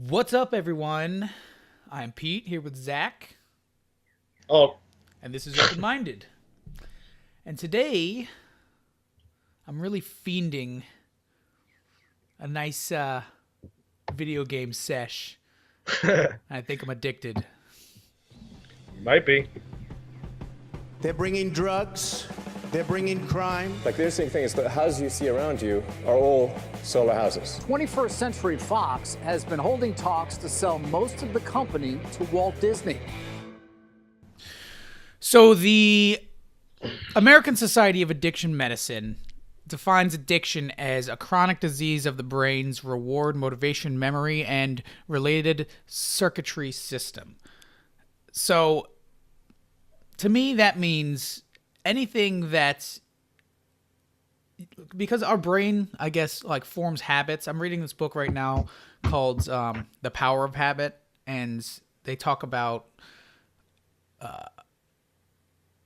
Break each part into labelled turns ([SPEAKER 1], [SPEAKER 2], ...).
[SPEAKER 1] What's up, everyone? I'm Pete here with Zach,
[SPEAKER 2] Oh,
[SPEAKER 1] and this is Open Minded. And today, I'm really fiending a nice video game sesh. I think I'm addicted.
[SPEAKER 2] might be.
[SPEAKER 3] They're bringing drugs. They're bringing crime.
[SPEAKER 4] Like the interesting thing is the houses you see around you are all solar houses.
[SPEAKER 5] 21st Century Fox has been holding talks to sell most of the company to Walt Disney.
[SPEAKER 1] So, the American Society of Addiction Medicine defines addiction as a chronic disease of the brain's reward, motivation, memory, and related circuitry system. So, to me, that means anything that's because our brain, I guess, like forms habits. I'm reading this book right now called The Power of Habit, and they talk about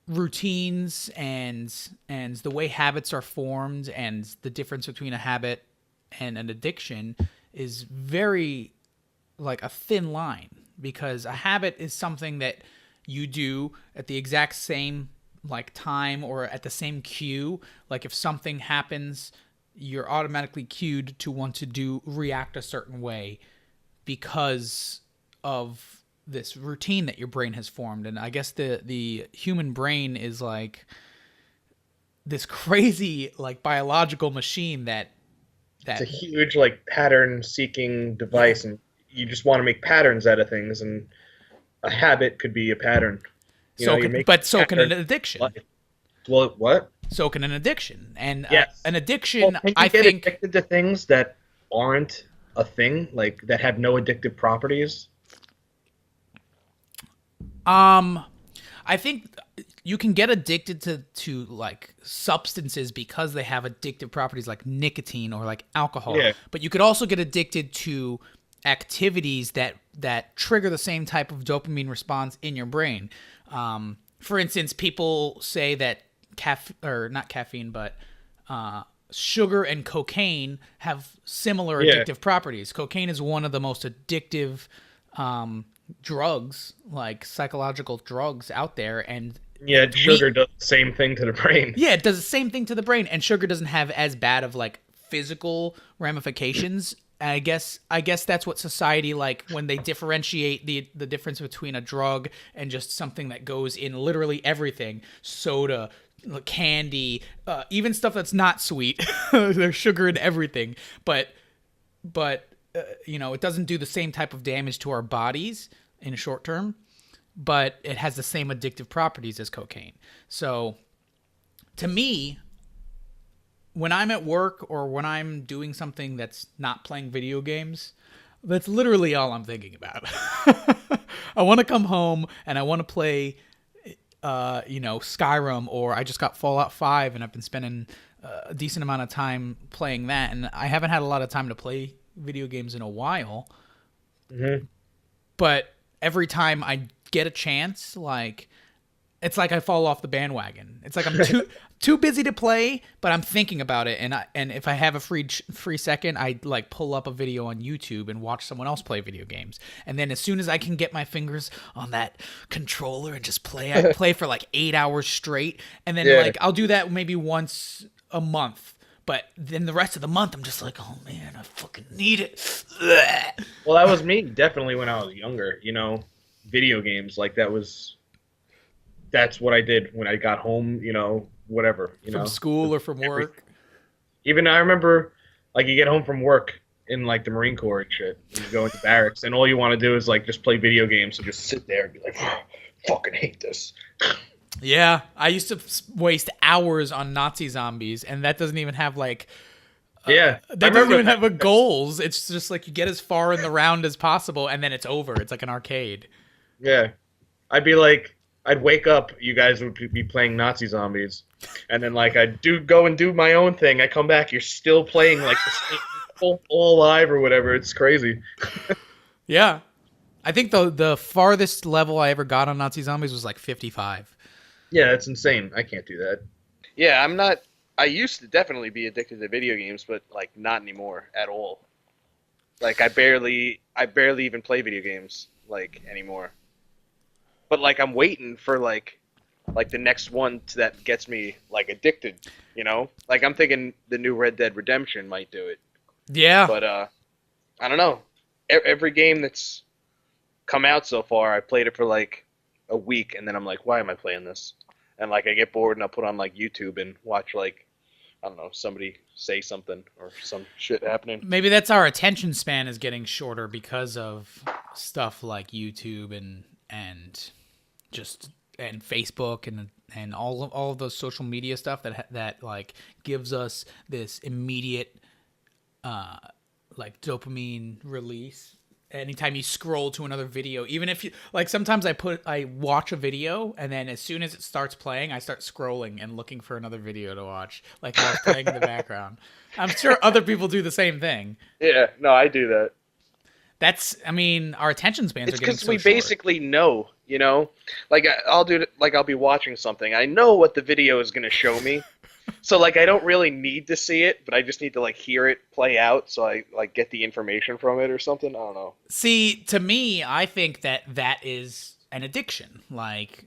[SPEAKER 1] routines and the way habits are formed, and the difference between a habit and an addiction is very like a thin line, because a habit is something that you do at the exact same like time or at the same cue. Like if something happens, you're automatically cued to want to react a certain way because of this routine that your brain has formed. And I guess the human brain is like this crazy like biological machine that
[SPEAKER 2] It's a huge like pattern-seeking device, and you just want to make patterns out of things, and a habit could be a pattern.
[SPEAKER 1] so can an addiction.
[SPEAKER 2] Well, what?
[SPEAKER 1] So can an addiction. And
[SPEAKER 2] Yes.
[SPEAKER 1] an addiction,
[SPEAKER 2] Well, can you
[SPEAKER 1] I
[SPEAKER 2] get
[SPEAKER 1] think,
[SPEAKER 2] addicted to things that aren't a thing, like that have no addictive properties?
[SPEAKER 1] I think you can get addicted to like substances because they have addictive properties like nicotine or like alcohol.
[SPEAKER 2] Yeah.
[SPEAKER 1] But you could also get addicted to activities that trigger the same type of dopamine response in your brain. For instance, people say that not caffeine, but sugar and cocaine have similar addictive properties. Cocaine is one of the most addictive drugs, like psychological drugs out there, and
[SPEAKER 2] Yeah, sugar does the same thing to the brain.
[SPEAKER 1] yeah, it does the same thing to the brain, and sugar doesn't have as bad of like physical ramifications. I guess that's what society, like when they differentiate the difference between a drug and just something that goes in literally everything, soda, candy, even stuff that's not sweet. There's sugar in everything, but it doesn't do the same type of damage to our bodies in a short term, but it has the same addictive properties as cocaine. So to me, when I'm at work or when I'm doing something that's not playing video games, that's literally all I'm thinking about. I want to come home and I want to play, Skyrim, or I just got Fallout 5 and I've been spending a decent amount of time playing that. And I haven't had a lot of time to play video games in a while.
[SPEAKER 2] Mm-hmm.
[SPEAKER 1] But every time I get a chance, like, it's like I fall off the bandwagon. It's like I'm too busy to play, but I'm thinking about it, and if I have a free second, I like pull up a video on YouTube and watch someone else play video games. And then as soon as I can get my fingers on that controller and just play, I play for like 8 hours straight. And then like I'll do that maybe once a month. But then the rest of the month, I'm just like, oh man, I fucking need it.
[SPEAKER 2] Well, that was me definitely when I was younger. Video games, like that's what I did when I got home. Whatever.
[SPEAKER 1] From school or from work.
[SPEAKER 2] Even I remember, like, you get home from work in like the Marine Corps and shit, and you go into barracks, and all you want to do is like just play video games and just sit there and be like, fucking hate this.
[SPEAKER 1] Yeah, I used to waste hours on Nazi zombies, and that doesn't even have like
[SPEAKER 2] Yeah,
[SPEAKER 1] that doesn't even have a goals. It's just like you get as far in the round as possible, and then it's over. It's like an arcade.
[SPEAKER 2] Yeah, I'd wake up, you guys would be playing Nazi zombies, and then like I'd go and do my own thing. I come back, you're still playing like the same all live or whatever. It's crazy.
[SPEAKER 1] Yeah, I think the farthest level I ever got on Nazi zombies was like 55.
[SPEAKER 2] Yeah, that's insane. I can't do that.
[SPEAKER 6] Yeah, I'm not. I used to definitely be addicted to video games, but like not anymore at all. Like I barely I barely even play video games like anymore. But like I'm waiting for like the next one that gets me like addicted, you know? Like I'm thinking the new Red Dead Redemption might do it.
[SPEAKER 1] Yeah.
[SPEAKER 6] But I don't know. Every game that's come out so far, I played it for like a week and then I'm like, why am I playing this? And like I get bored and I put on like YouTube and watch like, I don't know, somebody say something or some shit happening.
[SPEAKER 1] Maybe that's our attention span is getting shorter because of stuff like YouTube and just and Facebook and all of those social media stuff that like gives us this immediate like dopamine release anytime you scroll to another video. Even if you like, sometimes I watch a video and then as soon as it starts playing, I start scrolling and looking for another video to watch, like while it's playing in the background. I'm sure other people do the same thing.
[SPEAKER 6] Yeah, no, I do that.
[SPEAKER 1] That's, I mean, our attention spans
[SPEAKER 6] It's
[SPEAKER 1] are getting
[SPEAKER 6] because
[SPEAKER 1] so
[SPEAKER 6] we
[SPEAKER 1] short.
[SPEAKER 6] basically know, you know, like I'll be watching something. I know what the video is going to show me, so like I don't really need to see it, but I just need to like hear it play out, so I like get the information from it or something. I don't know.
[SPEAKER 1] See, to me, I think that is an addiction. Like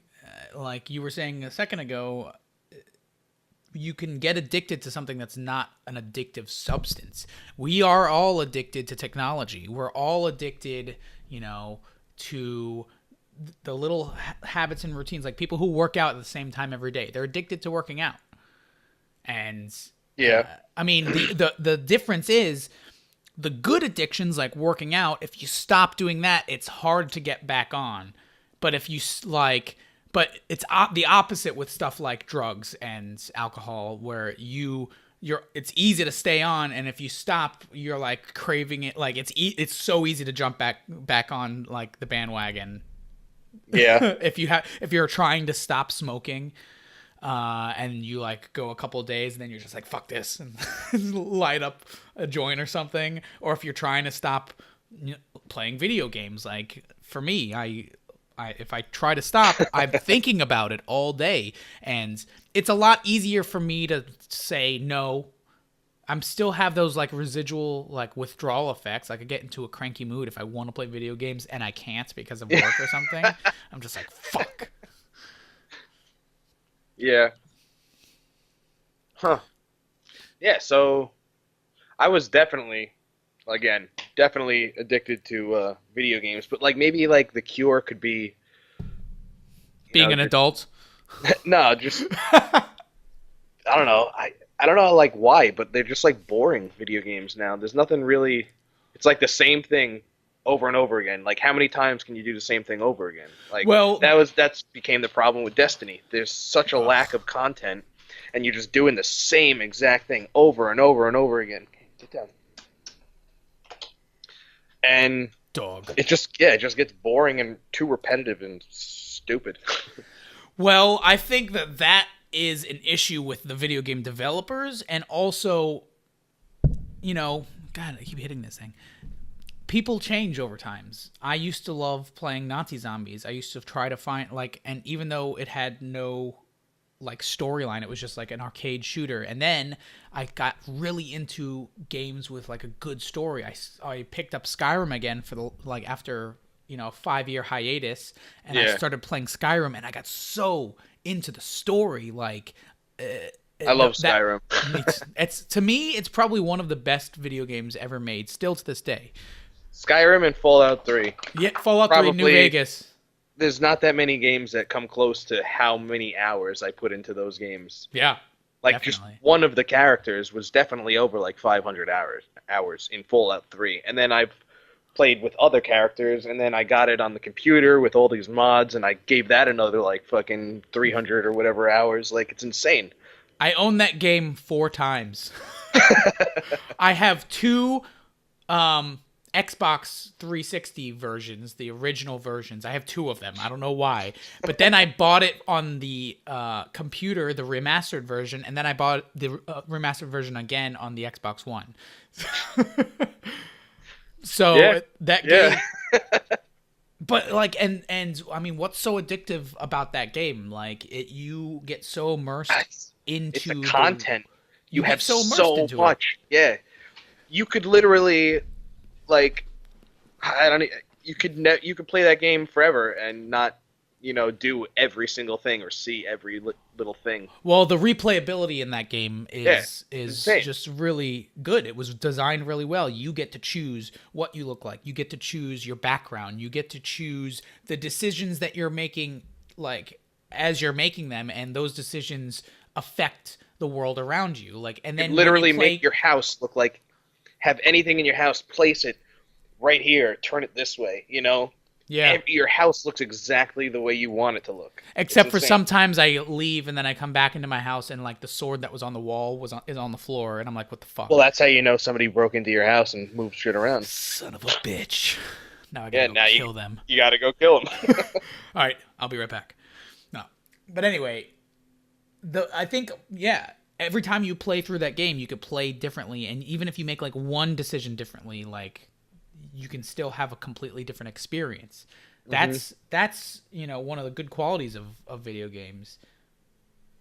[SPEAKER 1] you were saying a second ago, you can get addicted to something that's not an addictive substance. We are all addicted to technology. We're all addicted, you know, to the little habits and routines. Like people who work out at the same time every day, they're addicted to working out. And
[SPEAKER 6] Yeah.
[SPEAKER 1] I mean, the difference is the good addictions like working out. If you stop doing that, it's hard to get back on. But if you but it's the opposite with stuff like drugs and alcohol, where it's easy to stay on, and if you stop, you're like craving it. Like it's so easy to jump back on like the bandwagon.
[SPEAKER 6] Yeah.
[SPEAKER 1] if you're trying to stop smoking, and you like go a couple of days and then you're just like, fuck this, and light up a joint or something. Or if you're trying to stop playing video games, like for me, if I try to stop, I'm thinking about it all day, and it's a lot easier for me to say no. I'm still have those like residual like withdrawal effects. I could get into a cranky mood if I want to play video games and I can't because of work or something. I'm just like, fuck.
[SPEAKER 6] Yeah. Huh. Yeah, so I was definitely addicted to video games, but like maybe like the cure could be
[SPEAKER 1] Being an adult.
[SPEAKER 6] no, just I don't know. I don't know like why, but they're just like boring video games now. There's nothing really. It's like the same thing over and over again. Like how many times can you do the same thing over again? Like that's became the problem with Destiny. There's such a lack of content, and you're just doing the same exact thing over and over and over again. Okay, sit down. And
[SPEAKER 1] Dog.
[SPEAKER 6] it just gets boring and too repetitive and stupid.
[SPEAKER 1] Well, I think that is an issue with the video game developers, and also, you know, God, I keep hitting this thing. People change over times. I used to love playing Nazi Zombies. I used to try to find and even though it had no like storyline, it was just like an arcade shooter. And then I got really into games with like a good story. I picked up Skyrim again for after, you know, a 5-year hiatus, and I started playing Skyrim, and I got so into the story. Like,
[SPEAKER 6] I love Skyrim.
[SPEAKER 1] It's to me, it's probably one of the best video games ever made, still to this day.
[SPEAKER 6] Skyrim and Fallout 3.
[SPEAKER 1] Yeah, Fallout 3, New Vegas.
[SPEAKER 6] There's not that many games that come close to how many hours I put into those games.
[SPEAKER 1] Yeah,
[SPEAKER 6] like
[SPEAKER 1] definitely.
[SPEAKER 6] Just one of the characters was definitely over like 500 hours in Fallout 3, and then I've played with other characters, and then I got it on the computer with all these mods, and I gave that another like fucking 300 or whatever hours. Like, it's insane.
[SPEAKER 1] I own that game 4 times. I have 2 Xbox 360 versions, the original versions. I have 2 of them. I don't know why. But then I bought it on the computer, the remastered version, and then I bought the remastered version again on the Xbox One. So that game, but like, and I mean, what's so addictive about that game? Like, you get so immersed into
[SPEAKER 6] it's the content. You have
[SPEAKER 1] so
[SPEAKER 6] much. Yeah, you could literally, like, I don't. You could play that game forever and not, do every single thing or see every little thing.
[SPEAKER 1] Well, the replayability in that game is
[SPEAKER 6] insane.
[SPEAKER 1] just really good. It was designed really well. You get to choose what you look like. You get to choose your background. You get to choose the decisions that you're making, like as you're making them, and those decisions affect the world around you. Like, and then
[SPEAKER 6] Literally
[SPEAKER 1] when you play,
[SPEAKER 6] make your house look like, have anything in your house, place it right here, turn it this way.
[SPEAKER 1] yeah.
[SPEAKER 6] Your house looks exactly the way you want it to look.
[SPEAKER 1] Except
[SPEAKER 6] It's
[SPEAKER 1] for
[SPEAKER 6] insane.
[SPEAKER 1] sometimes I leave and then I come back into my house and like the sword that was on the wall is on the floor and I'm like, what the fuck?
[SPEAKER 6] Well, that's how you know somebody broke into your house and moved shit around.
[SPEAKER 1] Son of a bitch. Now I
[SPEAKER 6] Yeah,
[SPEAKER 1] gotta
[SPEAKER 6] now
[SPEAKER 1] go
[SPEAKER 6] you-
[SPEAKER 1] kill them.
[SPEAKER 6] You gotta go kill them.
[SPEAKER 1] All right, I'll be right back. No, but anyway, I think every time you play through that game, you could play differently, and even if you make like one decision differently, like you can still have a completely different experience. That's one of the good qualities of video games.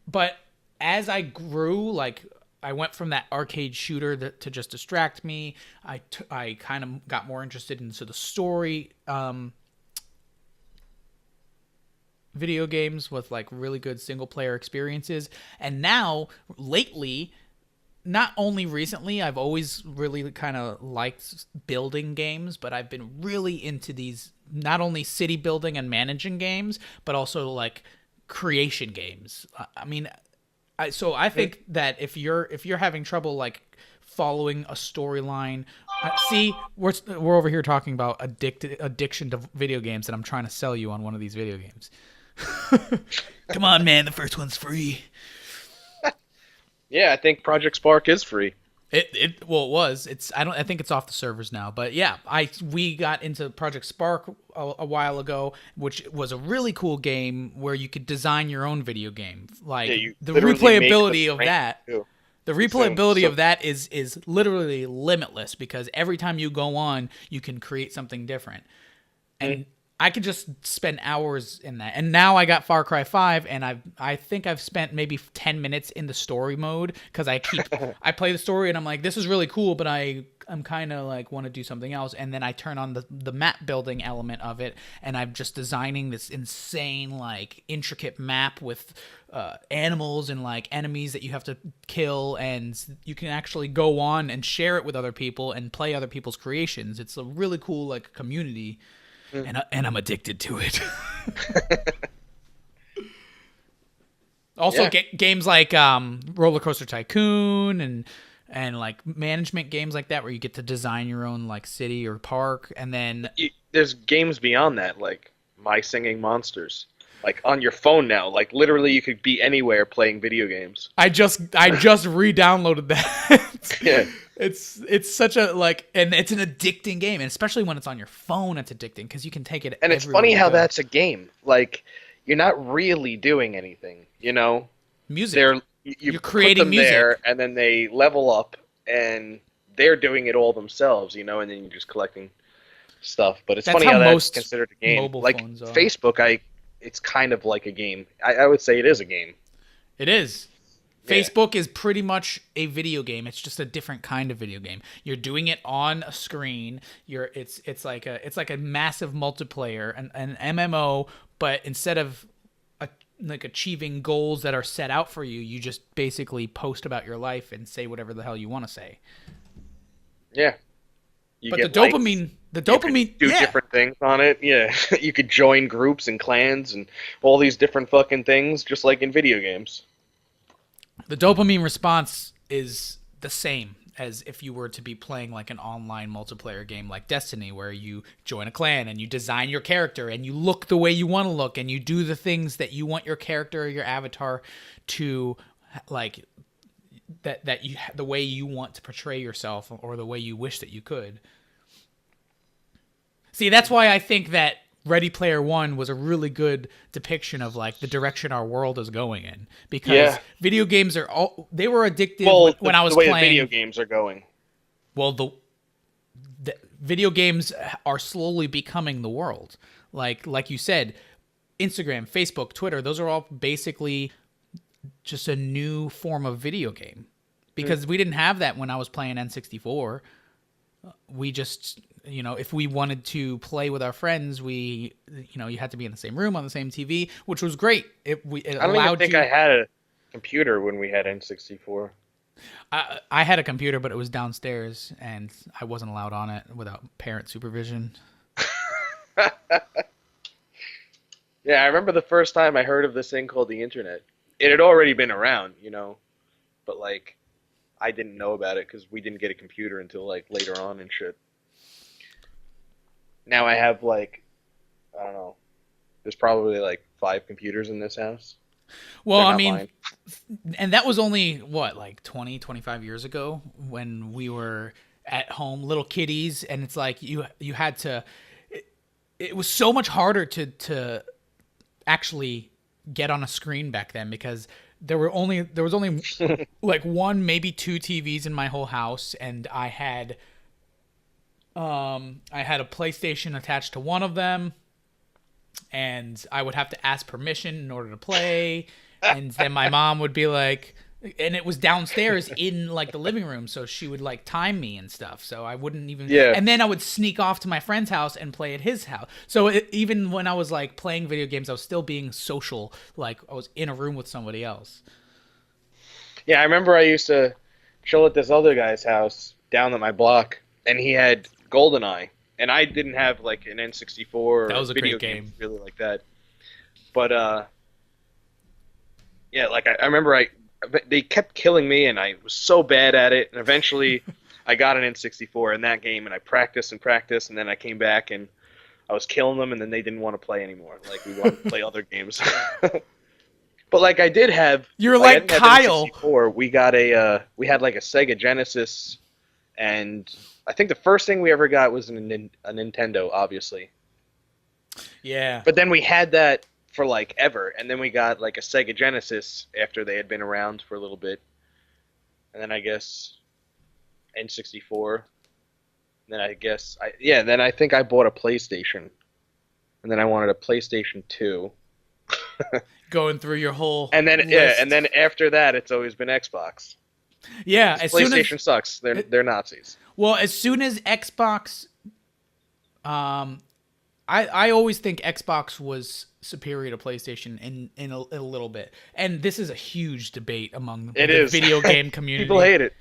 [SPEAKER 1] But as I grew, like I went from that arcade shooter to just distract me. I kind of got more interested into the story video games with like really good single player experiences. And now lately, not only recently, I've always really kind of liked building games, but I've been really into these not only city building and managing games, but also like creation games. I mean, I think that if you're having trouble like following a storyline, see, we're over here talking about addiction to video games, and I'm trying to sell you on one of these video games. Come on, man, the first one's free.
[SPEAKER 6] Yeah, I think Project Spark is free.
[SPEAKER 1] It was. I think it's off the servers now, but yeah, we got into Project Spark a while ago, which was a really cool game where you could design your own video game. Like
[SPEAKER 6] Yeah, you
[SPEAKER 1] the
[SPEAKER 6] literally make
[SPEAKER 1] replayability
[SPEAKER 6] the
[SPEAKER 1] of
[SPEAKER 6] frame,
[SPEAKER 1] that.
[SPEAKER 6] too.
[SPEAKER 1] The replayability
[SPEAKER 6] So-
[SPEAKER 1] of that is literally limitless because every time you go on, you can create something different. And I could just spend hours in that. And now I got Far Cry 5 and I think I've spent maybe 10 minutes in the story mode cuz I play the story and I'm like, this is really cool, but I'm kind of like want to do something else, and then I turn on the map building element of it and I'm just designing this insane like intricate map with animals and like enemies that you have to kill, and you can actually go on and share it with other people and play other people's creations. It's a really cool like community. And I'm addicted to it. Also,
[SPEAKER 6] Yeah.
[SPEAKER 1] games like Roller Coaster Tycoon and like management games like that, where you get to design your own like city or park, and then
[SPEAKER 6] There's games beyond that, like My Singing Monsters. Like on your phone now, like literally you could be anywhere playing video games.
[SPEAKER 1] I just re-downloaded that.
[SPEAKER 6] Yeah.
[SPEAKER 1] It's such a like, and it's an addicting game, and especially when it's on your phone, it's addicting because you can take it.
[SPEAKER 6] And it's
[SPEAKER 1] everywhere
[SPEAKER 6] funny
[SPEAKER 1] you
[SPEAKER 6] how
[SPEAKER 1] go.
[SPEAKER 6] that's a game. Like you're not really doing anything,
[SPEAKER 1] music.
[SPEAKER 6] You
[SPEAKER 1] You're
[SPEAKER 6] put
[SPEAKER 1] creating
[SPEAKER 6] them
[SPEAKER 1] music.
[SPEAKER 6] there, and then they level up, and they're doing it all themselves, and then you're just collecting stuff. But it's
[SPEAKER 1] That's
[SPEAKER 6] funny
[SPEAKER 1] how
[SPEAKER 6] how that's
[SPEAKER 1] most
[SPEAKER 6] considered a game.
[SPEAKER 1] mobile
[SPEAKER 6] Like
[SPEAKER 1] phones are.
[SPEAKER 6] Facebook, it's kind of like a game. I would say it is a game.
[SPEAKER 1] It is.
[SPEAKER 6] Yeah.
[SPEAKER 1] Facebook is pretty much a video game. It's just a different kind of video game. You're doing it on a screen. It's like a massive multiplayer, an MMO, but instead of like achieving goals that are set out for you, you just basically post about your life and say whatever the hell you want to say.
[SPEAKER 6] Yeah. You
[SPEAKER 1] But the
[SPEAKER 6] get likes.
[SPEAKER 1] dopamine,
[SPEAKER 6] You could do
[SPEAKER 1] yeah.
[SPEAKER 6] different things on it. Yeah, you could join groups and clans and all these different fucking things, just like in video games.
[SPEAKER 1] The dopamine response is the same as if you were to be playing like an online multiplayer game like Destiny, where you join a clan and you design your character and you look the way you want to look and you do the things that you want your character or your avatar to like, that you the way you want to portray yourself or the way you wish that you could. See, that's why I think that Ready Player One was a really good depiction of like the direction our world is going in, because
[SPEAKER 6] Yeah.
[SPEAKER 1] video games they were addictive
[SPEAKER 6] Well,
[SPEAKER 1] when I was
[SPEAKER 6] the way
[SPEAKER 1] playing.
[SPEAKER 6] that video games are going.
[SPEAKER 1] Well, the video games are slowly becoming the world. Like you said, Instagram, Facebook, Twitter, those are all basically just a new form of video game. Because we didn't have that when I was playing N64. you know, if we wanted to play with our friends, you had to be in the same room on the same TV, which was great. It
[SPEAKER 6] I don't even
[SPEAKER 1] allowed
[SPEAKER 6] think
[SPEAKER 1] you.
[SPEAKER 6] I had a computer when we had N64.
[SPEAKER 1] I had a computer, but it was downstairs, and I wasn't allowed on it without parent supervision.
[SPEAKER 6] Yeah, I remember the first time I heard of this thing called the internet. It had already been around, you know, but like I didn't know about it because we didn't get a computer until like later on and shit. Now I have like, I don't know, there's probably like 5 computers in this house.
[SPEAKER 1] Well,
[SPEAKER 6] They're
[SPEAKER 1] I
[SPEAKER 6] not
[SPEAKER 1] mean,
[SPEAKER 6] mine.
[SPEAKER 1] and that was only what, like 20, 25 years ago when we were at home, little kiddies, and it's like you had to. It was so much harder to actually get on a screen back then because there was only like 1, maybe 2 TVs in my whole house, and I had a PlayStation attached to one of them, and I would have to ask permission in order to play, and then my mom would be like, and it was downstairs in like the living room, so she would like time me and stuff, so I wouldn't even.
[SPEAKER 6] Yeah.
[SPEAKER 1] And then I would sneak off to my friend's house and play at his house. So even when I was like playing video games, I was still being social, like I was in a room with somebody else.
[SPEAKER 6] Yeah, I remember I used to chill at this other guy's house down at my block, and he had GoldenEye, and I didn't have like an N64 or
[SPEAKER 1] That was a
[SPEAKER 6] video
[SPEAKER 1] great
[SPEAKER 6] games
[SPEAKER 1] game.
[SPEAKER 6] really like that. But yeah, like I remember they kept killing me, and I was so bad at it, and eventually I got an N64 in that game, and I practiced and practiced, and then I came back and I was killing them, and then they didn't want to play anymore. Like we wanted to play other games. But like I did have,
[SPEAKER 1] You're
[SPEAKER 6] I
[SPEAKER 1] like
[SPEAKER 6] didn't have
[SPEAKER 1] Kyle.
[SPEAKER 6] an N64. We had like a Sega Genesis, and I think the first thing we ever got was a Nintendo, obviously.
[SPEAKER 1] Yeah.
[SPEAKER 6] But then we had that for like ever, and then we got like a Sega Genesis after they had been around for a little bit, and then I guess N64. And then then I think I bought a PlayStation, and then I wanted a PlayStation 2.
[SPEAKER 1] Going through your whole
[SPEAKER 6] And then
[SPEAKER 1] list.
[SPEAKER 6] and then after that, it's always been Xbox.
[SPEAKER 1] Yeah,
[SPEAKER 6] PlayStation sucks. They're Nazis.
[SPEAKER 1] Well, as soon as Xbox, I always think Xbox was superior to PlayStation in a little bit, and this is a huge debate among
[SPEAKER 6] It
[SPEAKER 1] the
[SPEAKER 6] is.
[SPEAKER 1] video game community.
[SPEAKER 6] People hate it.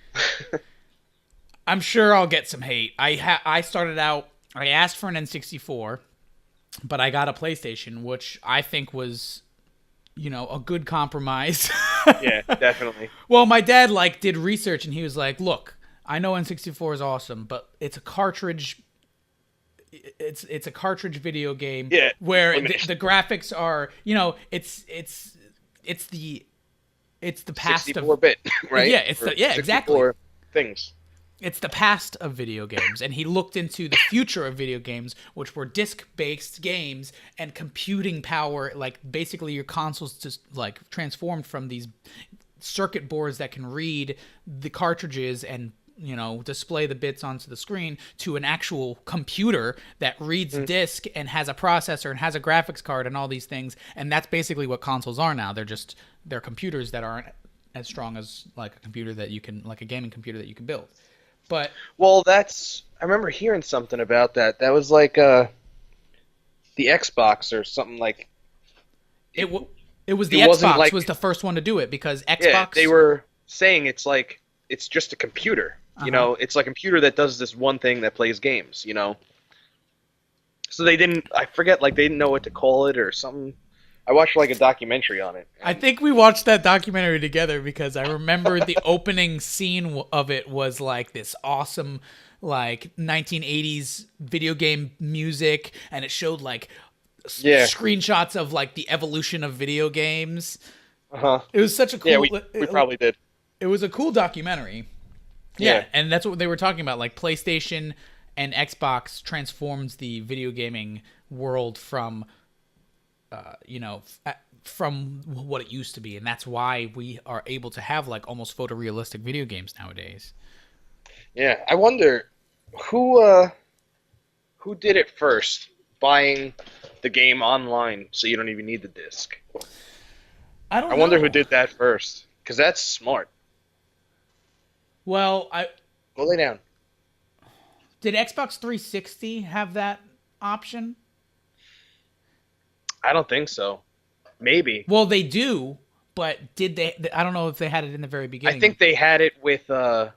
[SPEAKER 1] I'm sure I'll get some hate. I started out. I asked for an N64, but I got a PlayStation, which I think was, a good compromise.
[SPEAKER 6] Yeah, definitely.
[SPEAKER 1] Well, my dad did research, and he was like, "Look, I know N64 is awesome, but it's a cartridge. It's a cartridge video game
[SPEAKER 6] Yeah,
[SPEAKER 1] where
[SPEAKER 6] limited.
[SPEAKER 1] the graphics are, it's the past of
[SPEAKER 6] 64-bit, right?
[SPEAKER 1] Yeah, it's
[SPEAKER 6] Or
[SPEAKER 1] exactly.
[SPEAKER 6] 64 things.
[SPEAKER 1] It's the past of video games, and he looked into the future of video games, which were disc-based games and computing power. Like basically, your consoles just transformed from these circuit boards that can read the cartridges and display the bits onto the screen to an actual computer that reads disc and has a processor and has a graphics card and all these things. And that's basically what consoles are now. They're computers that aren't as strong as like a computer that you can, like a gaming computer that you can build. But
[SPEAKER 6] Well, I remember hearing something about that. That was like the Xbox or something like.
[SPEAKER 1] it was the
[SPEAKER 6] It wasn't
[SPEAKER 1] Xbox
[SPEAKER 6] like-
[SPEAKER 1] was the first one to do it because Xbox.
[SPEAKER 6] Yeah, they were saying it's just a computer. It's like a computer that does this one thing that plays games. So they didn't. I forget. They didn't know what to call it or something. I watched a documentary on it.
[SPEAKER 1] I think we watched that documentary together because I remember the opening scene of it was like this awesome 1980s video game music, and it showed screenshots of the evolution of video games.
[SPEAKER 6] Uh-huh.
[SPEAKER 1] It was such a cool.
[SPEAKER 6] Yeah, we probably did.
[SPEAKER 1] It was a cool documentary. Yeah, and that's what they were talking about. PlayStation and Xbox transforms the video gaming world from, from what it used to be, and that's why we are able to have almost photorealistic video games nowadays.
[SPEAKER 6] Yeah, I wonder who did it first, buying the game online so you don't even need the disc.
[SPEAKER 1] I don't.
[SPEAKER 6] I wonder who did that first, because that's smart.
[SPEAKER 1] Well,
[SPEAKER 6] Go lay down.
[SPEAKER 1] Did Xbox 360 have that option?
[SPEAKER 6] I don't think so. Maybe.
[SPEAKER 1] Well, they do, but did they? I don't know if they had it in the very beginning.
[SPEAKER 6] I think they had it with.
[SPEAKER 1] As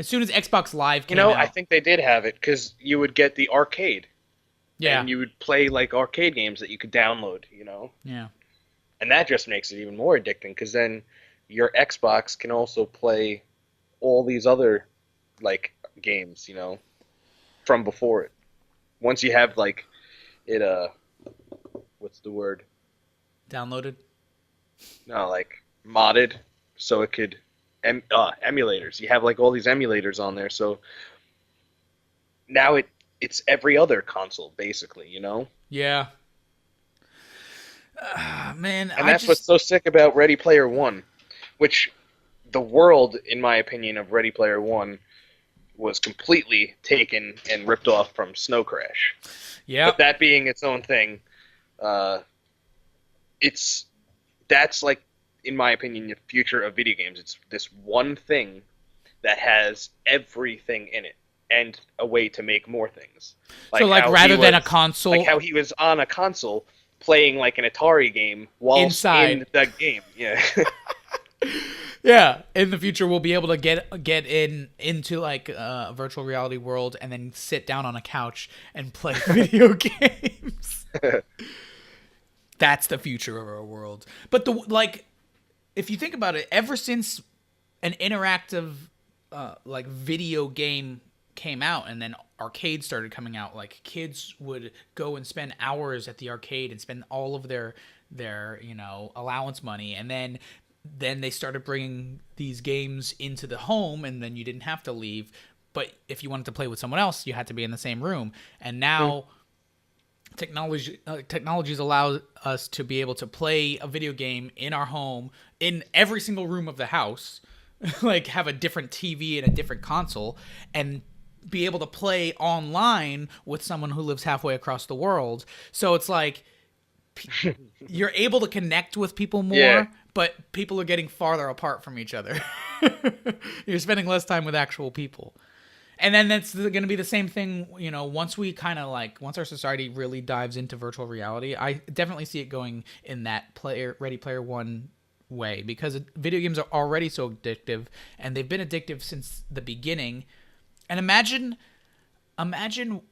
[SPEAKER 1] soon as Xbox Live came
[SPEAKER 6] You know,
[SPEAKER 1] out.
[SPEAKER 6] I think they did have it because you would get the arcade.
[SPEAKER 1] Yeah.
[SPEAKER 6] And you would play like arcade games that you could download, you know?
[SPEAKER 1] Yeah.
[SPEAKER 6] And that just makes it even more addicting because then your Xbox can also play all these other like games, you know, from before it. Once you have like it what's the word?
[SPEAKER 1] Downloaded.
[SPEAKER 6] No, like modded so it could emulators. You have like all these emulators on there, so now it's every other console basically, you know?
[SPEAKER 1] Yeah. Man,
[SPEAKER 6] And that's what's so sick about Ready Player One, which the world, in my opinion, of Ready Player One was completely taken and ripped off from Snow Crash.
[SPEAKER 1] Yeah.
[SPEAKER 6] But that being its own thing, that's like, in my opinion, the future of video games. It's this one thing that has everything in it and a way to make more things.
[SPEAKER 1] So, like,
[SPEAKER 6] how
[SPEAKER 1] rather
[SPEAKER 6] he
[SPEAKER 1] than a
[SPEAKER 6] was-
[SPEAKER 1] console,
[SPEAKER 6] like how he was on a console playing like an Atari game while
[SPEAKER 1] Inside.
[SPEAKER 6] in the game. Yeah.
[SPEAKER 1] yeah, in the future we'll be able to get into like a virtual reality world and then sit down on a couch and play video games. That's the future of our world. But if you think about it, ever since an interactive like video game came out and then arcades started coming out, like kids would go and spend hours at the arcade and spend all of their allowance money, and then they started bringing these games into the home, and then you didn't have to leave, but if you wanted to play with someone else you had to be in the same room. And now technologies allow us to be able to play a video game in our home, in every single room of the house, like have a different TV and a different console, and be able to play online with someone who lives halfway across the world. So it's like you're able to connect with people more,
[SPEAKER 6] Yeah.
[SPEAKER 1] but people are getting farther apart from each other. You're spending less time with actual people. And then that's going to be the same thing, you know, once our society really dives into virtual reality. I definitely see it going in that Ready Player One way, because video games are already so addictive, and they've been addictive since the beginning. And imagine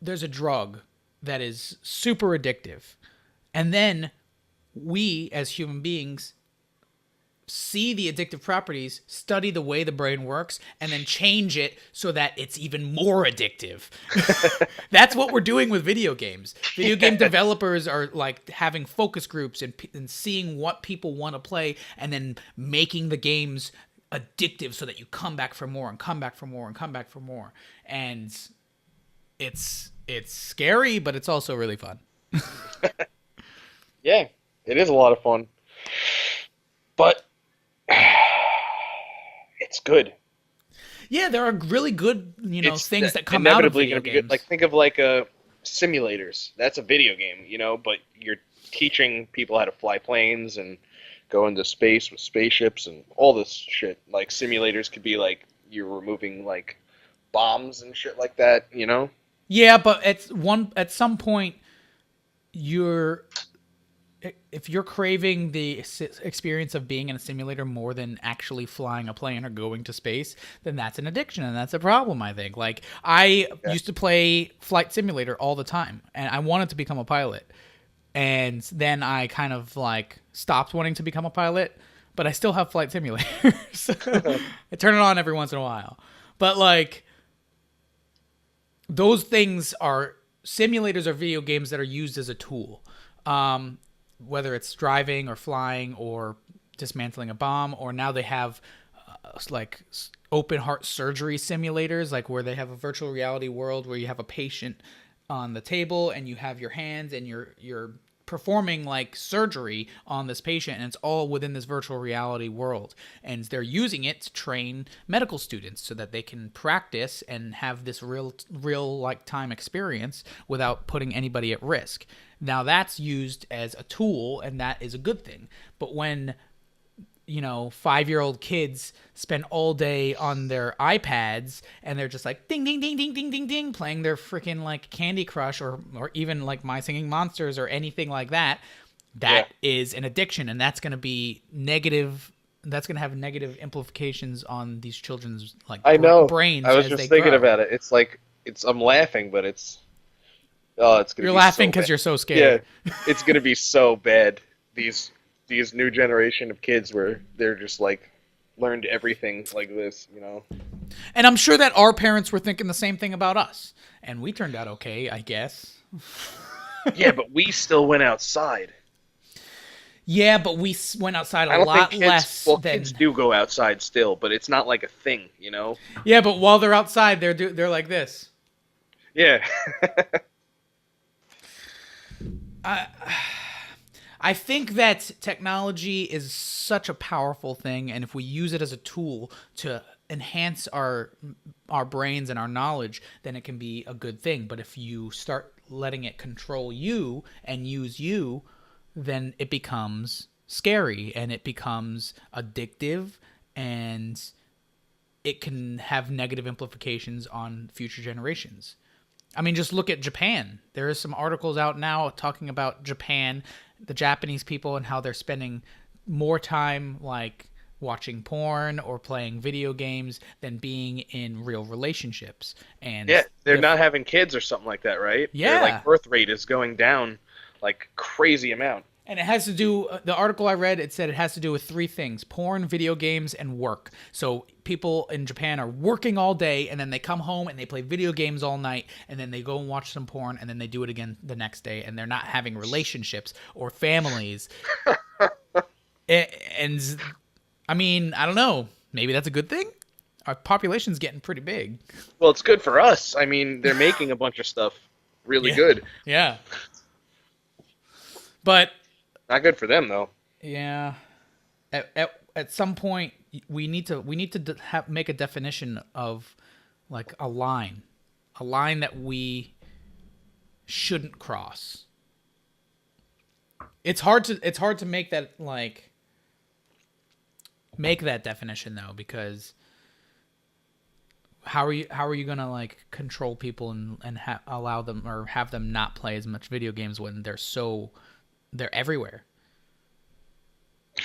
[SPEAKER 1] there's a drug that is super addictive, and then we as human beings see the addictive properties, study the way the brain works, and then change it so that it's even more addictive. That's what we're doing with video games. Video game developers are like having focus groups and seeing what people want to play, and then making the games addictive so that you come back for more and come back for more and come back for more. And it's scary, but it's also really fun.
[SPEAKER 6] Yeah, it is a lot of fun. But it's good.
[SPEAKER 1] Yeah, there are really good,
[SPEAKER 6] It's
[SPEAKER 1] things that come out of
[SPEAKER 6] inevitably
[SPEAKER 1] video
[SPEAKER 6] gonna be
[SPEAKER 1] games.
[SPEAKER 6] good. Like, think of like simulators. That's a video game, you know, but you're teaching people how to fly planes and go into space with spaceships and all this shit. Like, simulators could be like you're removing like bombs and shit like that, you know?
[SPEAKER 1] Yeah, but at some point, if you're craving the experience of being in a simulator more than actually flying a plane or going to space, then that's an addiction, and that's a problem, I think. Like, I used to play Flight Simulator all the time, and I wanted to become a pilot. And then I kind of like stopped wanting to become a pilot, but I still have Flight Simulator. So I turn it on every once in a while. But like, those things are simulators or video games that are used as a tool. Whether it's driving or flying or dismantling a bomb, or now they have like open heart surgery simulators, like where they have a virtual reality world where you have a patient on the table and you have your hands and you're performing like surgery on this patient, and it's all within this virtual reality world, and they're using it to train medical students so that they can practice and have this real like time experience without putting anybody at risk. Now that's used as a tool, and that is a good thing. But when 5-year-old kids spend all day on their iPads and they're just like ding ding ding ding ding ding ding playing their freaking like Candy Crush or even like My Singing Monsters or anything like that. That is an addiction, and that's going to be negative. That's going to have negative implications on these children's like brains.
[SPEAKER 6] I was
[SPEAKER 1] as
[SPEAKER 6] just
[SPEAKER 1] they
[SPEAKER 6] thinking
[SPEAKER 1] grow.
[SPEAKER 6] about it. It's like I'm laughing, but it's gonna.
[SPEAKER 1] You're
[SPEAKER 6] be
[SPEAKER 1] laughing
[SPEAKER 6] so
[SPEAKER 1] because
[SPEAKER 6] bad.
[SPEAKER 1] you're so scared.
[SPEAKER 6] Yeah, it's gonna be so bad. These new generation of kids where they're just like learned everything like this,
[SPEAKER 1] And I'm sure that our parents were thinking the same thing about us, and we turned out okay, I guess.
[SPEAKER 6] Yeah, but we still went outside.
[SPEAKER 1] Yeah, but we went outside
[SPEAKER 6] I
[SPEAKER 1] a
[SPEAKER 6] don't
[SPEAKER 1] lot
[SPEAKER 6] think kids,
[SPEAKER 1] less
[SPEAKER 6] well,
[SPEAKER 1] than.
[SPEAKER 6] kids do go outside still, but it's not like a thing,
[SPEAKER 1] Yeah, but while they're outside, they're like this.
[SPEAKER 6] Yeah.
[SPEAKER 1] I think that technology is such a powerful thing, and if we use it as a tool to enhance our brains and our knowledge, then it can be a good thing. But if you start letting it control you and use you, then it becomes scary and it becomes addictive, and it can have negative implications on future generations. I mean, just look at Japan. There are some articles out now talking about Japan, the Japanese people, and how they're spending more time like watching porn or playing video games than being in real relationships. And
[SPEAKER 6] Yeah, they're not having kids or something like that, right?
[SPEAKER 1] Yeah.
[SPEAKER 6] Their like birth rate is going down like crazy amount.
[SPEAKER 1] And it has to do, the article I read, it said it has to do with 3 things: porn, video games, and work. So people in Japan are working all day, and then they come home and they play video games all night, and then they go and watch some porn, and then they do it again the next day, and they're not having relationships or families. And I mean, I don't know. Maybe that's a good thing? Our population's getting pretty big.
[SPEAKER 6] Well, it's good for us. I mean, they're making a bunch of stuff really good.
[SPEAKER 1] Yeah. But
[SPEAKER 6] Not good for them though.
[SPEAKER 1] yeah, at some point we need to make a definition of like a line that we shouldn't cross. It's hard to make that make that definition though, because how are you gonna like control people and allow them or have them not play as much video games when they're everywhere?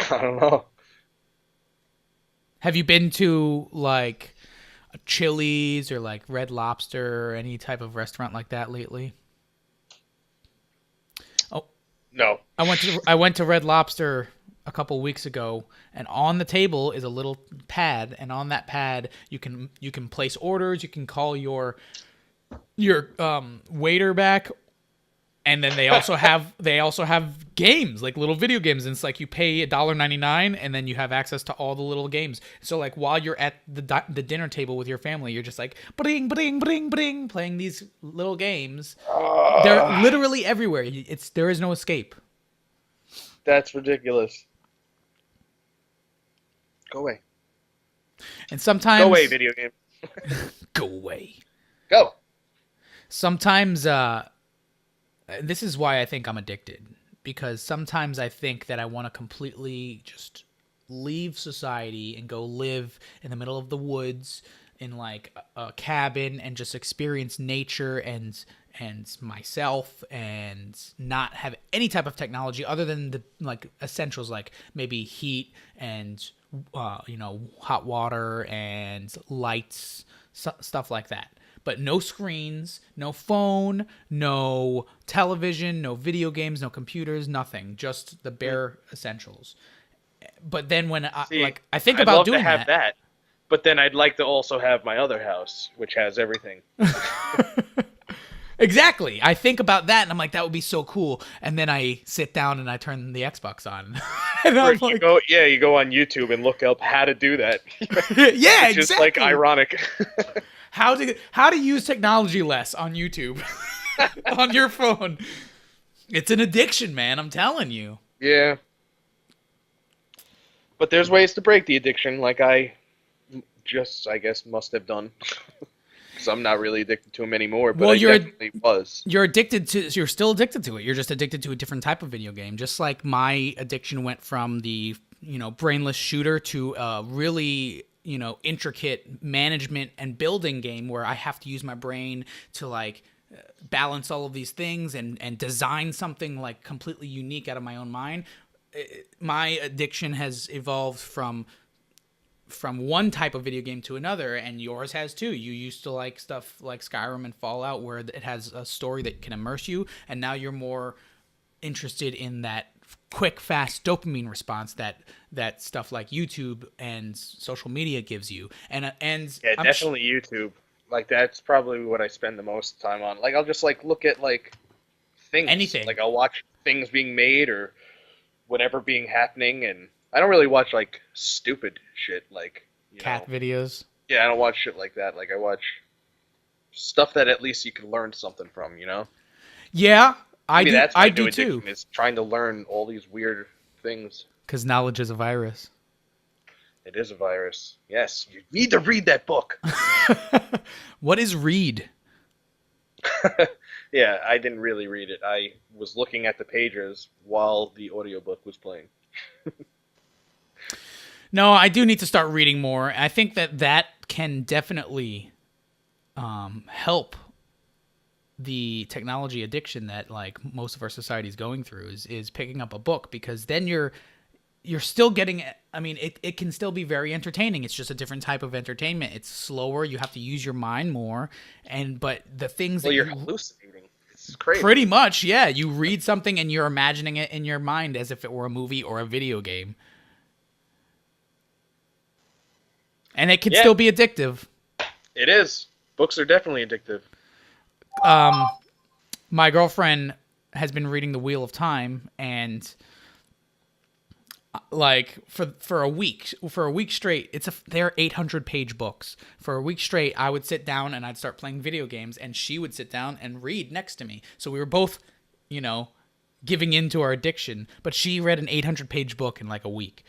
[SPEAKER 6] I don't know.
[SPEAKER 1] Have you been to like a Chili's or like Red Lobster or any type of restaurant like that lately? Oh,
[SPEAKER 6] No.
[SPEAKER 1] I went to Red Lobster a couple weeks ago, and on the table is a little pad, and on that pad you can place orders, you can call your waiter back. And then they also have games, like little video games, and it's like you pay $1.99 and then you have access to all the little games. So like while you're at the dinner table with your family, you're just like bring bring bring bring playing these little games. They're literally everywhere. There is no escape.
[SPEAKER 6] That's ridiculous. Go away.
[SPEAKER 1] And sometimes
[SPEAKER 6] Go away, video game.
[SPEAKER 1] Go away.
[SPEAKER 6] Go.
[SPEAKER 1] Sometimes this is why I think I'm addicted, because sometimes I think that I want to completely just leave society and go live in the middle of the woods in like a cabin and just experience nature and myself and not have any type of technology other than the like essentials, like maybe heat and hot water and lights, stuff like that. But no screens, no phone, no television, no video games, no computers, nothing. Just the bare essentials. But then when I think
[SPEAKER 6] I'd
[SPEAKER 1] about
[SPEAKER 6] love
[SPEAKER 1] doing
[SPEAKER 6] to have that, but then I'd like to also have my other house, which has everything.
[SPEAKER 1] Exactly. I think about that and I'm like, that would be so cool. And then I sit down and I turn the Xbox on. And I'm like,
[SPEAKER 6] You go on YouTube and look up how to do that.
[SPEAKER 1] yeah,
[SPEAKER 6] Which
[SPEAKER 1] exactly.
[SPEAKER 6] is like ironic.
[SPEAKER 1] How to use technology less on YouTube on your phone. It's an addiction, man. I'm telling you.
[SPEAKER 6] Yeah. But there's ways to break the addiction, like I guess, must have done. Because I'm not really addicted to them anymore, but I definitely was.
[SPEAKER 1] You're still addicted to it. You're just addicted to a different type of video game. Just like my addiction went from the brainless shooter to a really, intricate management and building game where I have to use my brain to like balance all of these things and design something like completely unique out of my own mind. My addiction has evolved from one type of video game to another, and yours has too. You used to like stuff like Skyrim and Fallout where it has a story that can immerse you, and now you're more interested in that quick, fast dopamine response that stuff like YouTube and social media gives you. And
[SPEAKER 6] Yeah, definitely YouTube. Like that's probably what I spend the most time on. Like I'll just like look at like things.
[SPEAKER 1] Anything.
[SPEAKER 6] Like I'll watch things being made or whatever being happening, and I don't really watch like stupid shit like
[SPEAKER 1] cat videos.
[SPEAKER 6] Yeah, I don't watch shit like that. Like I watch stuff that at least you can learn something from.
[SPEAKER 1] Yeah, I do.
[SPEAKER 6] That's
[SPEAKER 1] I
[SPEAKER 6] my
[SPEAKER 1] do
[SPEAKER 6] new
[SPEAKER 1] too.
[SPEAKER 6] addiction, is trying to learn all these weird things.
[SPEAKER 1] Because knowledge is a virus.
[SPEAKER 6] It is a virus. Yes, you need to read that book.
[SPEAKER 1] What is read?
[SPEAKER 6] Yeah, I didn't really read it. I was looking at the pages while the audiobook was playing.
[SPEAKER 1] No, I do need to start reading more. I think that can definitely help the technology addiction that like most of our society is going through is picking up a book, because then you're still getting, I mean, it can still be very entertaining. It's just a different type of entertainment. It's slower. You have to use your mind more. But the things
[SPEAKER 6] Well, you're hallucinating. It's crazy.
[SPEAKER 1] pretty much, yeah. You read something and you're imagining it in your mind as if it were a movie or a video game. And it can still be addictive.
[SPEAKER 6] It is. Books are definitely addictive.
[SPEAKER 1] My girlfriend has been reading The Wheel of Time, and like for a week straight, they're 800-page books. For a week straight, I would sit down and I'd start playing video games, and she would sit down and read next to me. So we were both, giving into our addiction. But she read an 800-page book in like a week.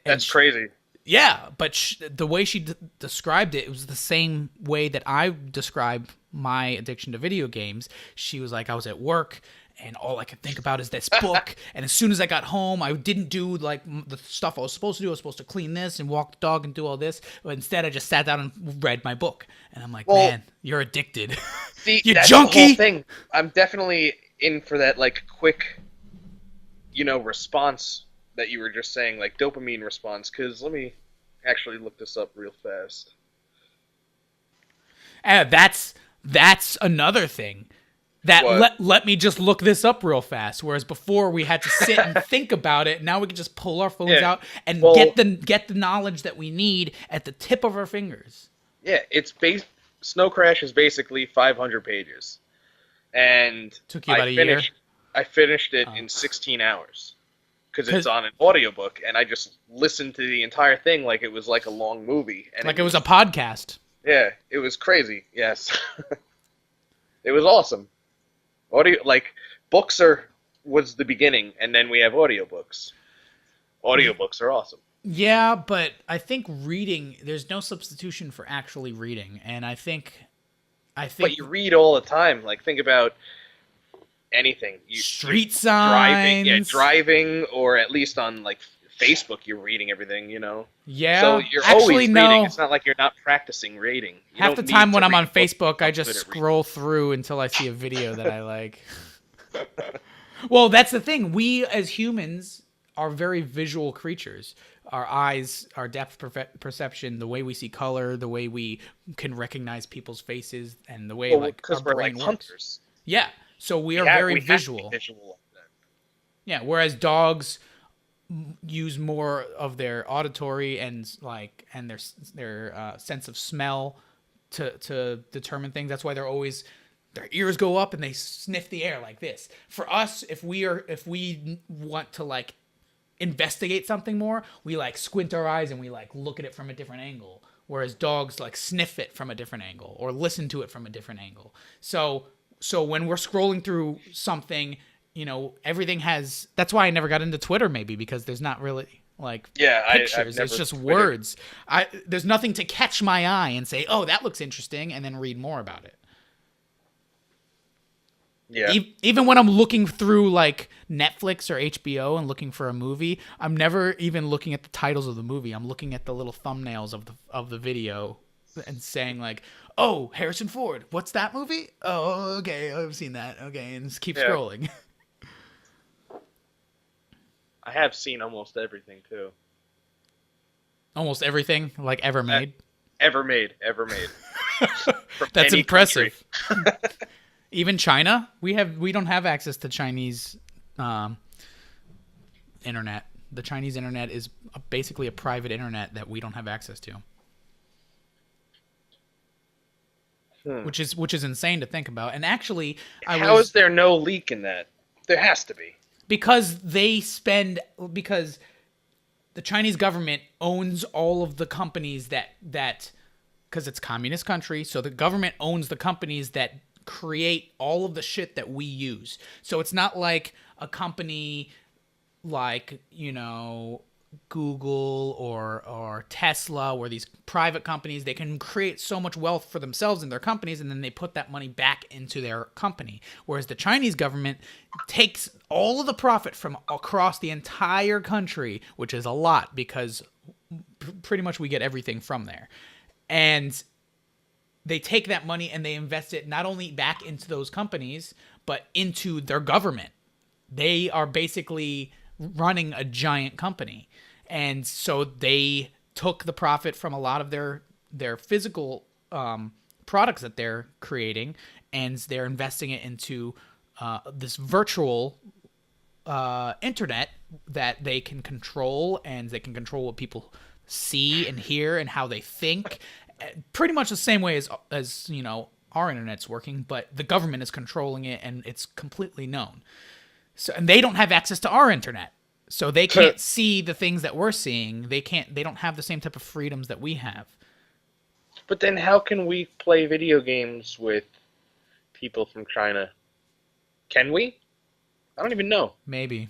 [SPEAKER 6] That's crazy.
[SPEAKER 1] Yeah, but the way she described it, it was the same way that I describe my addiction to video games. She was like, I was at work, and all I could think about is this book. And as soon as I got home, I didn't do like the stuff I was supposed to do. I was supposed to clean this and walk the dog and do all this. But instead, I just sat down and read my book. And I'm like, man, you're addicted.
[SPEAKER 6] See,
[SPEAKER 1] you
[SPEAKER 6] that's
[SPEAKER 1] junkie.
[SPEAKER 6] the whole thing. I'm definitely in for that like quick, response that you were just saying, like dopamine response. Because let me actually look this up real fast.
[SPEAKER 1] That's another thing. That let me just look this up real fast. Whereas before we had to sit and think about it. Now we can just pull our phones out and get the knowledge that we need at the tip of our fingers.
[SPEAKER 6] Yeah, Snow Crash is basically 500 pages, and
[SPEAKER 1] took you about a year.
[SPEAKER 6] I finished it in 16 hours because it's on an audiobook, and I just listened to the entire thing like it was like a long movie, and
[SPEAKER 1] like it was a podcast.
[SPEAKER 6] Yeah, it was crazy. Yes, it was awesome. Books was the beginning, and then we have audiobooks. Audiobooks are awesome.
[SPEAKER 1] Yeah, but I think reading, there's no substitution for actually reading, and I think.
[SPEAKER 6] But you read all the time. Like, think about anything.
[SPEAKER 1] Street signs.
[SPEAKER 6] Driving, or at least on like Facebook, you're reading everything.
[SPEAKER 1] Yeah.
[SPEAKER 6] So you're
[SPEAKER 1] actually,
[SPEAKER 6] always reading.
[SPEAKER 1] no.
[SPEAKER 6] It's not like you're not practicing reading.
[SPEAKER 1] Half the time when I'm on Facebook, I just scroll through until I see a video that I like. Well, that's the thing. We as humans are very visual creatures. Our eyes, our depth perception, the way we see color, the way we can recognize people's faces, and the way our brain works.
[SPEAKER 6] Hunters.
[SPEAKER 1] Yeah. So we are very visual.
[SPEAKER 6] Visual.
[SPEAKER 1] Yeah. Whereas dogs use more of their auditory and their sense of smell to determine things. That's why their ears go up and they sniff the air like this. For us, if we want to like investigate something more, we like squint our eyes and we like look at it from a different angle. Whereas dogs like sniff it from a different angle or listen to it from a different angle. So when we're scrolling through something, everything has. That's why I never got into Twitter, maybe, because there's not really like pictures. It's just words. There's nothing to catch my eye and say, oh, that looks interesting, and then read more about it.
[SPEAKER 6] Yeah.
[SPEAKER 1] Even when I'm looking through like Netflix or HBO and looking for a movie, I'm never even looking at the titles of the movie. I'm looking at the little thumbnails of the video and saying like, "Oh, Harrison Ford. What's that movie? Oh, okay, I've seen that. Okay," and just keep
[SPEAKER 6] Yeah.
[SPEAKER 1] scrolling.
[SPEAKER 6] I have seen almost everything too.
[SPEAKER 1] Almost everything like ever made.
[SPEAKER 6] Ever made. From
[SPEAKER 1] That's
[SPEAKER 6] any
[SPEAKER 1] impressive.
[SPEAKER 6] country.
[SPEAKER 1] Even China, we don't have access to Chinese internet. The Chinese internet is basically a private internet that we don't have access to. Which is insane to think about. And actually,
[SPEAKER 6] How is there no leak in that? There has to be.
[SPEAKER 1] because the Chinese government owns all of the companies that because it's a communist country, so the government owns the companies that create all of the shit that we use. So it's not like a company like, Google or Tesla, where these private companies, they can create so much wealth for themselves and their companies, and then they put that money back into their company. Whereas the Chinese government takes all of the profit from across the entire country, which is a lot because pretty much we get everything from there. And they take that money and they invest it not only back into those companies, but into their government. They are basically running a giant company. And so they took the profit from a lot of their physical products that they're creating, and they're investing it into this virtual internet that they can control, and they can control what people see and hear and how they think. Pretty much the same way as our internet's working, but the government is controlling it, and it's completely known. So, and they don't have access to our internet, so they can't see the things that we're seeing. They don't have the same type of freedoms that we have.
[SPEAKER 6] But then how can we play video games with people from China? Can we? I don't even know.
[SPEAKER 1] Maybe.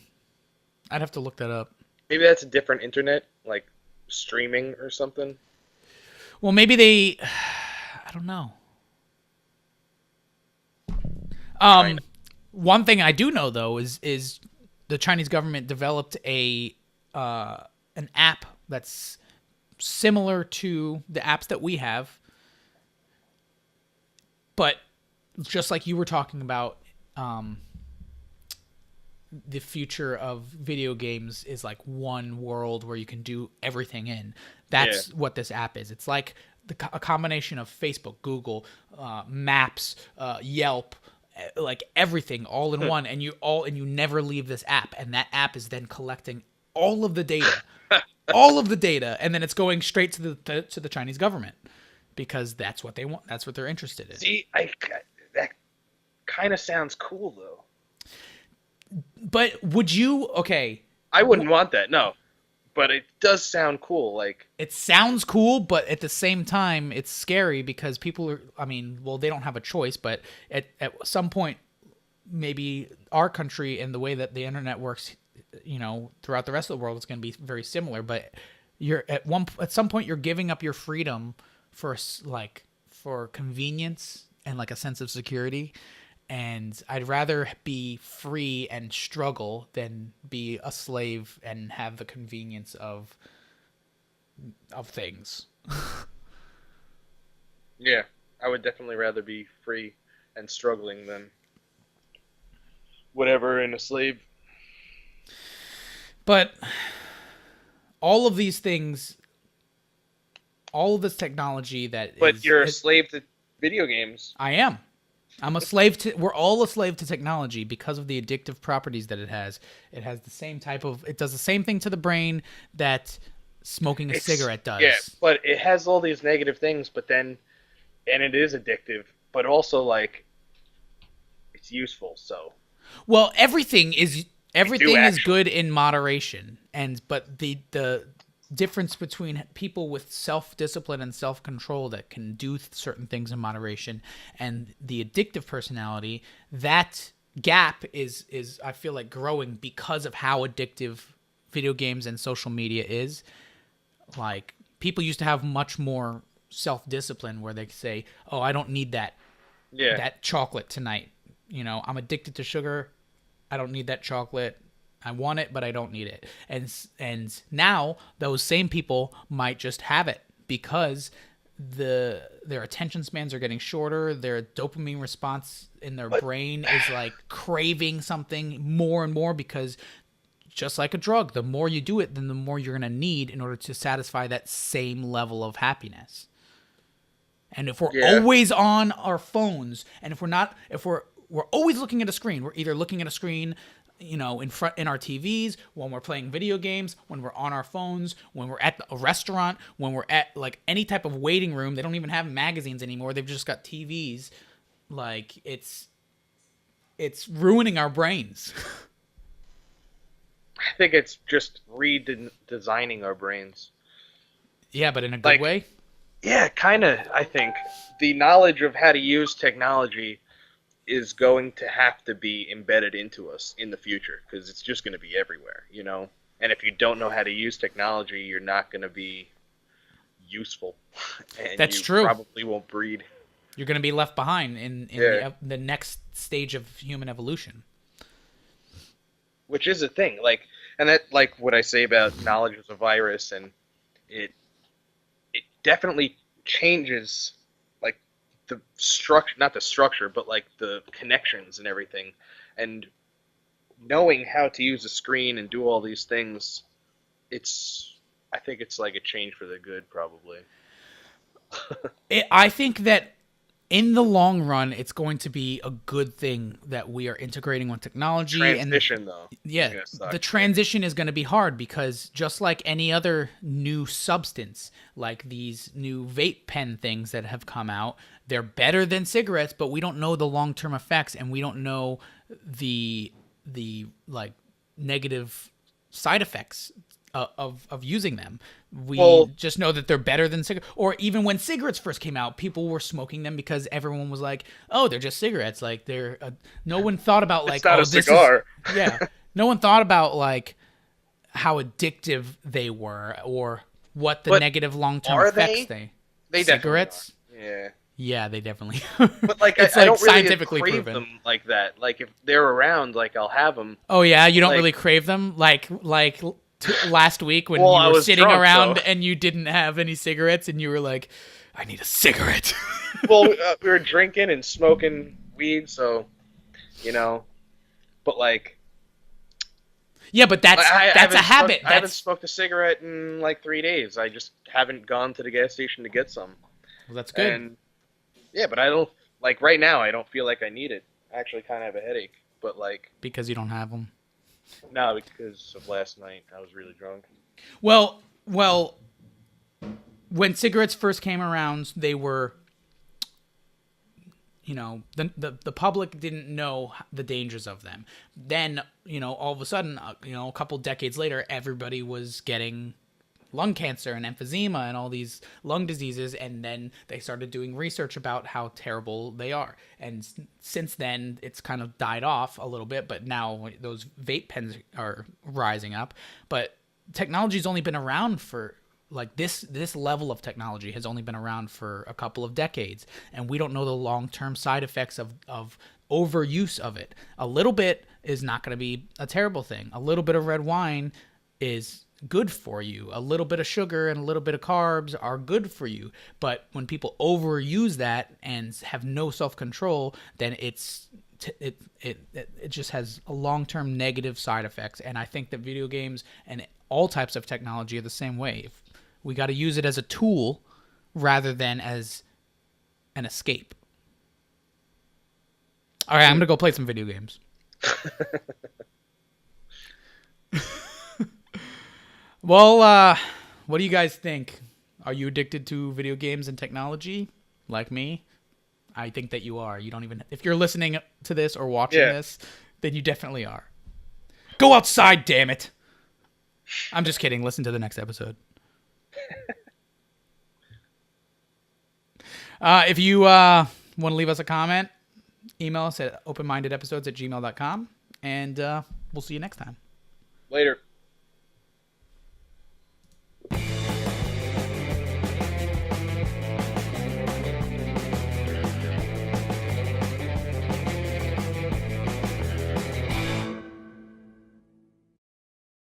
[SPEAKER 1] I'd have to look that up.
[SPEAKER 6] Maybe that's a different internet, like streaming or something.
[SPEAKER 1] Well, maybe they... I don't know. One thing I do know, though, is the Chinese government developed an app that's similar to the apps that we have, but just like you were talking about, the future of video games is like one world where you can do everything in. That's what this app is. It's like a combination of Facebook, Google, Maps, Yelp, like everything all in one, and you never leave this app, and that app is then collecting all of the data, and then it's going straight to the Chinese government because that's what they want. That's what they're interested in.
[SPEAKER 6] See, that kind of sounds cool though.
[SPEAKER 1] But would you? Okay,
[SPEAKER 6] I wouldn't want that, no. But it does sound cool. Like,
[SPEAKER 1] it sounds cool, but at the same time, it's scary because people are. I mean, well, they don't have a choice, but at some point, maybe our country and the way that the internet works, throughout the rest of the world, it's going to be very similar. But you're at some point, you're giving up your freedom for convenience and like a sense of security. And I'd rather be free and struggle than be a slave and have the convenience of things.
[SPEAKER 6] yeah, I would definitely rather be free and struggling than whatever in a slave.
[SPEAKER 1] But all of these things, all of this technology
[SPEAKER 6] But you're a slave to video games.
[SPEAKER 1] I am. I'm a slave to. We're all a slave to technology because of the addictive properties that it has. It has the same type of. It does the same thing to the brain that smoking a cigarette does.
[SPEAKER 6] Yeah, but it has all these negative things. But then, and it is addictive. But also, like, it's useful. So.
[SPEAKER 1] Well, everything is good in moderation, but the difference between people with self-discipline and self-control that can do certain things in moderation and the addictive personality, that gap is I feel like growing because of how addictive video games and social media is. Like, people used to have much more self-discipline where they say, "Oh, I don't need that chocolate tonight. I'm addicted to sugar. I don't need that chocolate. I want it, but I don't need it. And now those same people might just have it because their attention spans are getting shorter. Their dopamine response in their brain is like craving something more and more because just like a drug, the more you do it, then the more you're going to need in order to satisfy that same level of happiness. And if we're always on our phones, and if we're always looking at a screen, we're either looking at a screen, in our TVs, when we're playing video games, when we're on our phones, when we're at a restaurant, when we're at like any type of waiting room. They don't even have magazines anymore. They've just got TVs. Like it's ruining our brains.
[SPEAKER 6] I think it's just redesigning our brains.
[SPEAKER 1] Yeah, but in a good way.
[SPEAKER 6] Yeah, kind of. I think the knowledge of how to use technology is going to have to be embedded into us in the future because it's just going to be everywhere, And if you don't know how to use technology, you're not going to be useful. And
[SPEAKER 1] That's
[SPEAKER 6] you
[SPEAKER 1] true.
[SPEAKER 6] Probably won't breed.
[SPEAKER 1] You're going to be left behind in the next stage of human evolution.
[SPEAKER 6] Which is a thing, and that, what I say about knowledge as a virus, and it definitely changes, the structure, not the structure, but the connections and everything, and knowing how to use a screen and do all these things, I think it's like a change for the good, probably.
[SPEAKER 1] I think that in the long run, it's going to be a good thing that we are integrating with technology.
[SPEAKER 6] Transition, though.
[SPEAKER 1] Yeah, the transition is going to be hard because just like any other new substance, like these new vape pen things that have come out, they're better than cigarettes, but we don't know the long-term effects, and we don't know the negative side effects of using them. We just know that they're better than cigarettes. Or even when cigarettes first came out, people were smoking them because everyone was like, "Oh, they're just cigarettes." Like they're no one thought about
[SPEAKER 6] it's not a cigar.
[SPEAKER 1] No one thought about how addictive they were or what the negative long-term effects
[SPEAKER 6] they
[SPEAKER 1] cigarettes.
[SPEAKER 6] Yeah,
[SPEAKER 1] they definitely.
[SPEAKER 6] But
[SPEAKER 1] it's
[SPEAKER 6] I don't really
[SPEAKER 1] scientifically
[SPEAKER 6] crave
[SPEAKER 1] proven.
[SPEAKER 6] them like that. If they're around, I'll have them.
[SPEAKER 1] Oh yeah, you don't really crave them last week when you were sitting
[SPEAKER 6] drunk,
[SPEAKER 1] around
[SPEAKER 6] so.
[SPEAKER 1] and you didn't have any cigarettes and you were like, I need a cigarette.
[SPEAKER 6] Well, we were drinking and smoking weed, so, but
[SPEAKER 1] yeah, but that's a habit.
[SPEAKER 6] I haven't smoked a cigarette in 3 days. I just haven't gone to the gas station to get some.
[SPEAKER 1] Well, that's good.
[SPEAKER 6] And, yeah, but I don't, right now, I don't feel like I need it. I actually kind of have a headache, but
[SPEAKER 1] because you don't have them.
[SPEAKER 6] No, because of last night. I was really drunk.
[SPEAKER 1] Well, when cigarettes first came around, they were, the public didn't know the dangers of them. Then, all of a sudden, a couple decades later, everybody was getting lung cancer and emphysema and all these lung diseases, and then they started doing research about how terrible they are. And since then, it's kind of died off a little bit, but now those vape pens are rising up. But technology's only been around for this level of technology has only been around for a couple of decades, and we don't know the long-term side effects of overuse of it. A little bit is not going to be a terrible thing. A little bit of red wine is good for you. A little bit of sugar and a little bit of carbs are good for you. But when people overuse that and have no self-control, then it just has a long-term negative side effects. And I think that video games and all types of technology are the same way. We got to use it as a tool rather than as an escape. All right, I'm going to go play some video games. Well, what do you guys think? Are you addicted to video games and technology like me? I think that you are. You don't even, if you're listening to this or watching this, then you definitely are. Go outside, damn it. I'm just kidding. Listen to the next episode. If you want to leave us a comment, email us at openmindedepisodes@gmail.com, and we'll see you next time.
[SPEAKER 6] Later.